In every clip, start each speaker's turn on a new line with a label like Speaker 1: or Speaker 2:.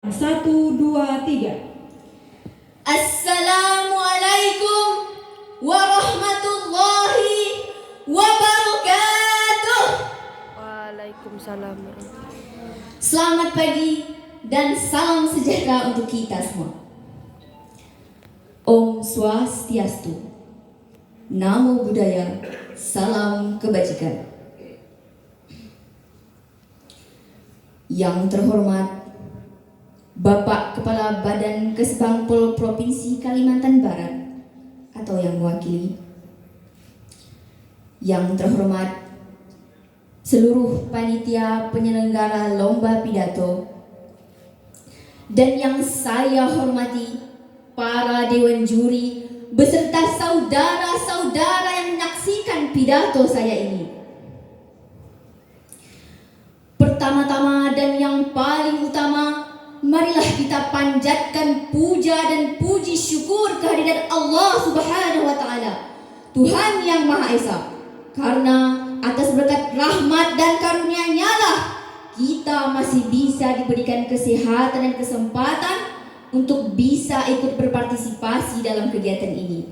Speaker 1: 1, 2, 3.
Speaker 2: Assalamualaikum warahmatullahi wabarakatuh.
Speaker 3: Waalaikumsalam.
Speaker 2: Selamat pagi dan salam sejahtera untuk kita semua. Om Swastiastu. Namo Buddhaya. Salam kebajikan. Yang terhormat Bapak Kepala Badan Kesbangpol Provinsi Kalimantan Barat atau yang mewakili, yang terhormat seluruh panitia penyelenggara lomba pidato, dan yang saya hormati para dewan juri beserta saudara-saudara yang menyaksikan pidato saya ini. Pertama-tama dan yang paling utama, marilah kita panjatkan puja dan puji syukur kehadirat Allah Subhanahu wa Ta'ala, Tuhan yang Maha Esa, karena atas berkat rahmat dan karunia-Nya lah kita masih bisa diberikan kesehatan dan kesempatan untuk bisa ikut berpartisipasi dalam kegiatan ini.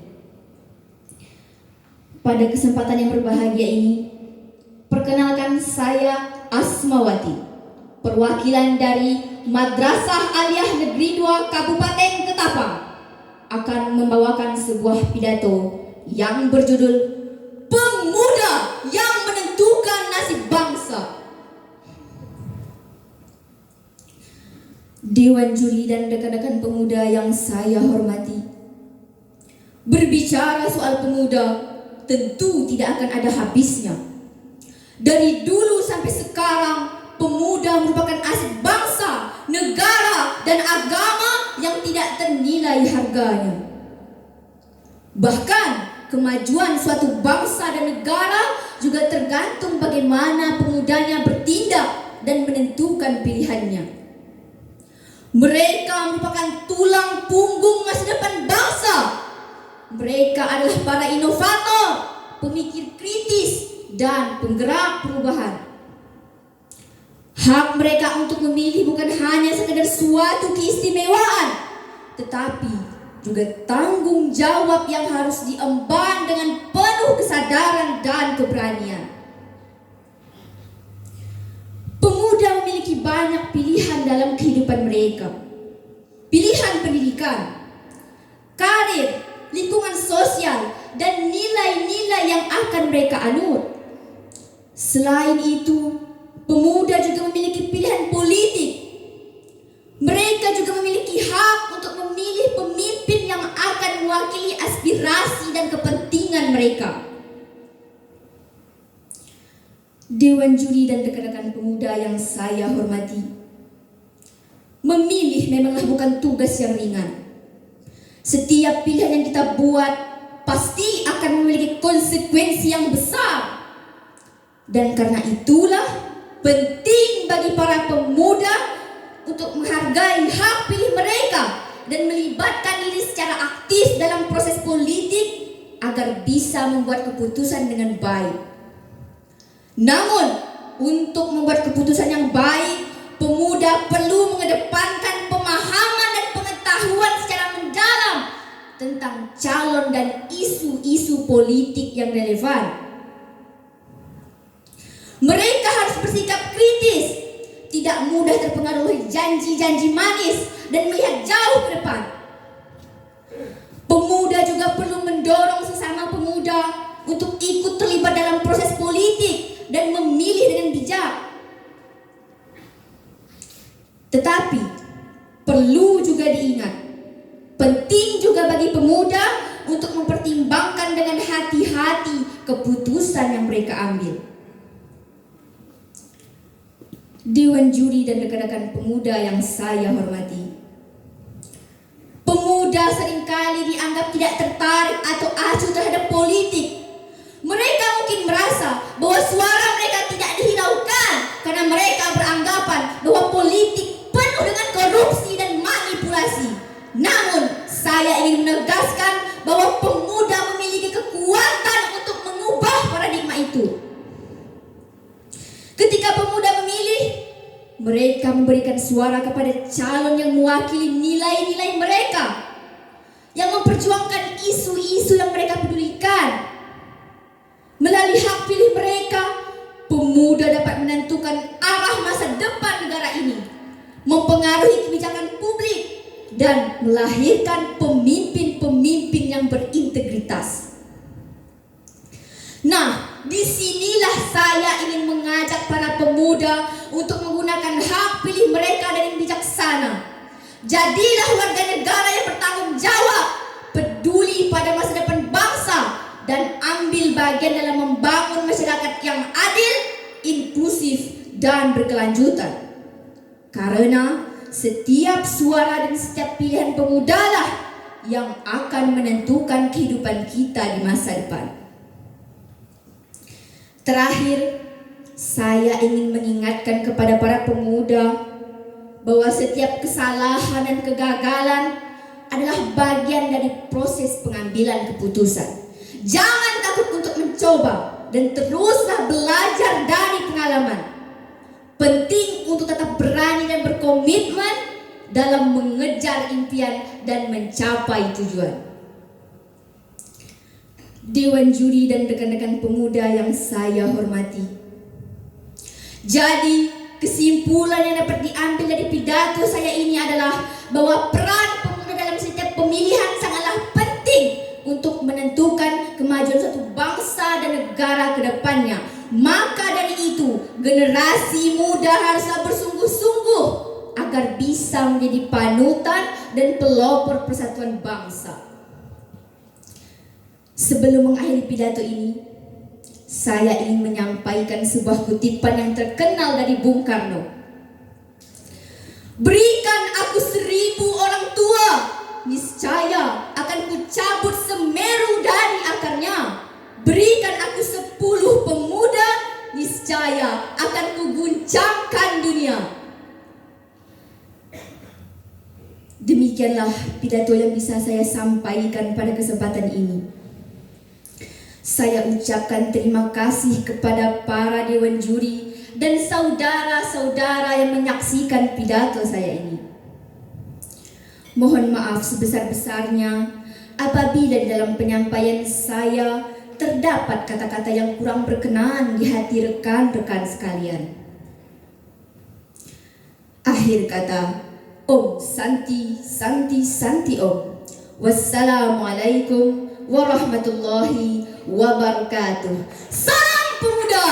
Speaker 2: Pada kesempatan yang berbahagia ini, perkenalkan saya Asmawati, perwakilan dari Madrasah Aliyah Negeri 2 Kabupaten Ketapang, akan membawakan sebuah pidato yang berjudul Pemuda yang Menentukan Nasib Bangsa. Dewan juri dan rekan-rekan pemuda yang saya hormati, berbicara soal pemuda tentu tidak akan ada habisnya. Dari dulu sampai sekarang, pemuda merupakan aset bangsa, negara, dan agama yang tidak ternilai harganya. Bahkan kemajuan suatu bangsa dan negara juga tergantung bagaimana pemudanya bertindak dan menentukan pilihannya. Mereka merupakan tulang punggung masa depan bangsa. Mereka adalah para inovator, pemikir kritis, dan penggerak perubahan. Hak mereka untuk memilih bukan hanya sekedar suatu keistimewaan, tetapi juga tanggung jawab yang harus diemban dengan penuh kesadaran dan keberanian. Pemuda memiliki banyak pilihan dalam kehidupan mereka. Pilihan pendidikan, karir, lingkungan sosial, dan nilai-nilai yang akan mereka anut. Selain itu, pemuda juga memiliki pilihan politik. Mereka juga memiliki hak untuk memilih pemimpin yang akan mewakili aspirasi dan kepentingan mereka. Dewan juri dan rekan-rekan pemuda yang saya hormati, memilih memanglah bukan tugas yang ringan. Setiap pilihan yang kita buat pasti akan memiliki konsekuensi yang besar. Dan karena itulah penting bagi para pemuda untuk menghargai hak pilih mereka dan melibatkan diri secara aktif dalam proses politik agar bisa membuat keputusan dengan baik. Namun, untuk membuat keputusan yang baik, pemuda perlu mengedepankan pemahaman dan pengetahuan secara mendalam tentang calon dan isu-isu politik yang relevan. Mereka harus bersikap kritis, tidak mudah terpengaruh oleh janji-janji manis, dan melihat jauh ke depan. Pemuda juga perlu mendorong sesama pemuda untuk ikut terlibat dalam proses politik dan memilih dengan bijak. Tetapi perlu juga diingat, penting juga bagi pemuda untuk mempertimbangkan dengan hati-hati keputusan yang mereka ambil. Dewan juri dan rekan-rekan pemuda yang saya hormati, pemuda seringkali dianggap tidak tertarik atau acuh terhadap politik. Mereka mungkin merasa bahwa suara mereka tidak dihiraukan karena mereka beranggapan bahwa politik penuh dengan korupsi dan manipulasi. Namun, saya ingin menegaskan bahwa pemuda memiliki kekuatan untuk mengubah paradigma itu. Ketika pemuda memilih, mereka memberikan suara kepada calon yang mewakili nilai-nilai mereka, yang memperjuangkan isu-isu yang mereka pedulikan. Melalui hak pilih mereka, pemuda dapat menentukan arah masa depan negara ini, mempengaruhi kebijakan publik, dan melahirkan pemimpin-pemimpin yang berintegritas. Nah, disinilah saya ingin mengajak para pemuda untuk menggunakan hak pilih mereka dengan bijaksana. Jadilah warga negara yang bertanggung jawab, peduli pada masa depan bangsa, dan ambil bagian dalam membangun masyarakat yang adil, inklusif, dan berkelanjutan. Karena setiap suara dan setiap pilihan pemudalah yang akan menentukan kehidupan kita di masa depan. Terakhir, saya ingin mengingatkan kepada para pemuda bahwa setiap kesalahan dan kegagalan adalah bagian dari proses pengambilan keputusan. Jangan takut untuk mencoba dan teruslah belajar dari pengalaman. Penting untuk tetap berani dan berkomitmen dalam mengejar impian dan mencapai tujuan. Dewan juri dan rekan-rekan pemuda yang saya hormati. Jadi, kesimpulan yang dapat diambil dari pidato saya ini adalah bahwa peran pemuda dalam setiap pemilihan sangatlah penting untuk menentukan kemajuan suatu bangsa dan negara ke depannya. Maka dari itu, generasi muda haruslah bersungguh-sungguh agar bisa menjadi panutan dan pelopor persatuan bangsa. Sebelum mengakhiri pidato ini, saya ingin menyampaikan sebuah kutipan yang terkenal dari Bung Karno. Berikan aku 1000 orang tua, niscaya akan kucabut Semeru dari akarnya. Berikan aku 10 pemuda, niscaya akan kuguncangkan dunia. Demikianlah pidato yang bisa saya sampaikan pada kesempatan ini. Saya ucapkan terima kasih kepada para dewan juri dan saudara-saudara yang menyaksikan pidato saya ini. Mohon maaf sebesar-besarnya apabila di dalam penyampaian saya terdapat kata-kata yang kurang berkenan di hati rekan-rekan sekalian. Akhir kata, Om Santi Santi Santi Om. Wassalamualaikum warahmatullahi wabarakatuh. Salam pemuda!